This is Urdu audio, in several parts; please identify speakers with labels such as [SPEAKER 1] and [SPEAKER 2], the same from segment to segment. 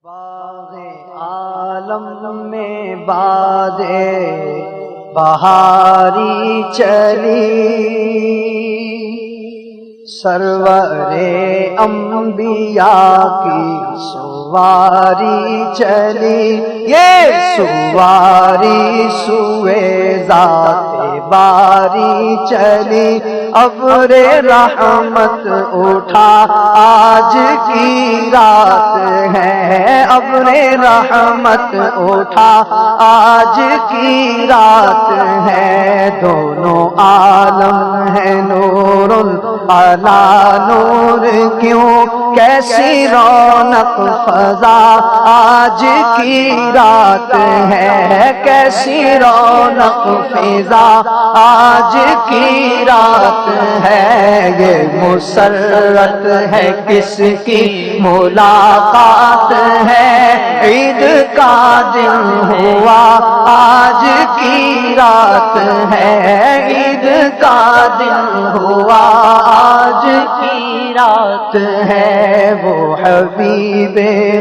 [SPEAKER 1] باغ عالم میں باد بہاری چلی، سرور انبیاء کی سواری چلی، یہ سواری سوئے ذات باری چلی، ابر رحمت اٹھا آج کی رات ہے، ابر رحمت اٹھا آج کی رات ہے، دونوں عالم ہے نور علی نور، کیوں کیسی رونق فضا آج کی رات ہے، کیسی رونق فضا آج کی رات ہے، یہ مسرت ہے کس کی ملاقات ہے، عید کا دن ہوا آج کی رات ہے، عید کا دن ہوا آج کی رات ہے، وہ حبیب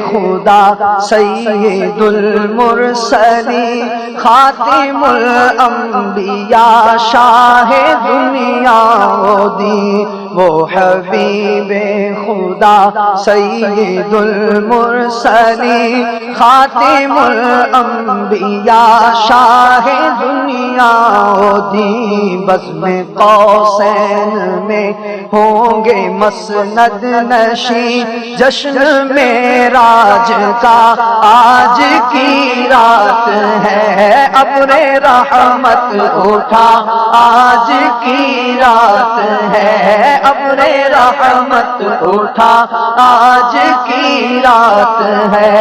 [SPEAKER 1] خدا سید المرسلین خاتم الانبیاء شاہ دنیا و دین، وہ حبیب خدا سید المرسلین خاتم الانبیاء شاہ دنیا و دین، بزم قوسین میں ہوں گے مسند نشین، جشن معراج کا آج کی رات ہے، ابر رحمت اٹھا آج کی رات ہے، ابر رحمت اٹھا آج کی رات ہے،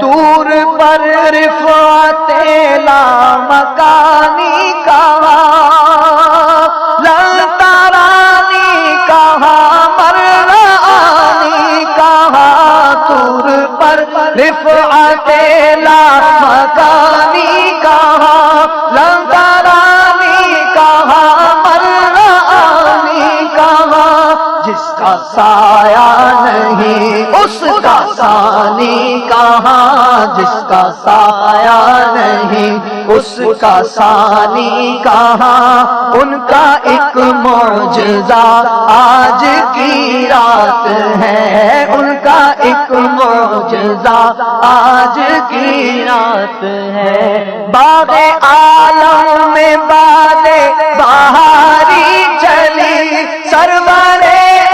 [SPEAKER 1] طور پر رفعت لامکانی کہا، لنترانی کہا، مرآنی کہا، طور پر رفعت لامکانی کہا، لنترانی کہا، مرآنی کہا، جس کا سایہ نہیں اس کا ثانی کہاں، جس کا سایہ نہیں اس کا ثانی کہاں، ان کا ایک معجزہ آج کی رات ہے، ان کا ایک معجزہ آج کی رات ہے، باغ عالم میں باد بہاری چلی، سرور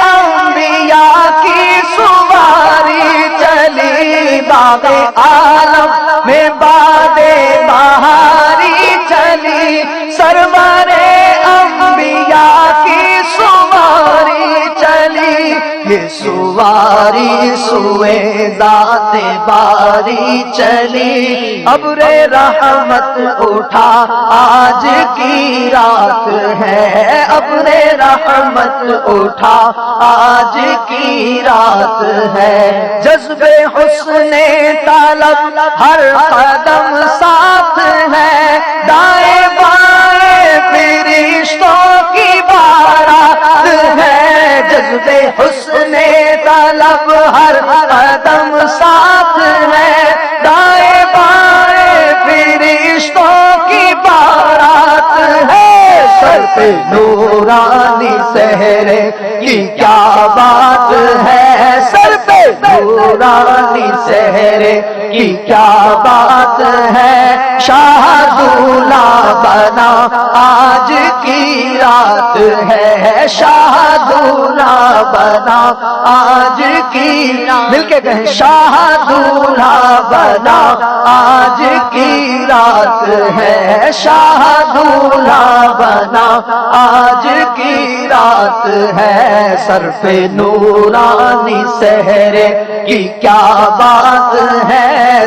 [SPEAKER 1] انبیاء کی سواری چلی، باغ عالم میں باد بہاری چلی، سرور انبیاء کی سواری چلی، یہ سواری سوئے ذات باری چلی، ابر رحمت اٹھا آج کی رات ہے، ابر رحمت اٹھا آج کی رات ہے، جذب حسن طلب ہر قدم ساتھ ہے، دائیں بائیں فرشتوں کی بارات ہے، جذب حسن طلب ہر قدم ساتھ ہے، دائیں بائیں فرشتوں کی بارات ہے، سر پہ نورانی سہرے کی کیا بات ہے، سر پہ نورانی سہرے کی کیا بات ہے، شاہ دولہا بنا آج کی رات ہے، شاہ دولہا بنا آج کی رات، مل کے کہیں شاہ دولہا بنا آج کی رات ہے، شاہ دولہا بنا آج کی رات ہے، سر پہ نورانی سہرے کی کیا بات ہے،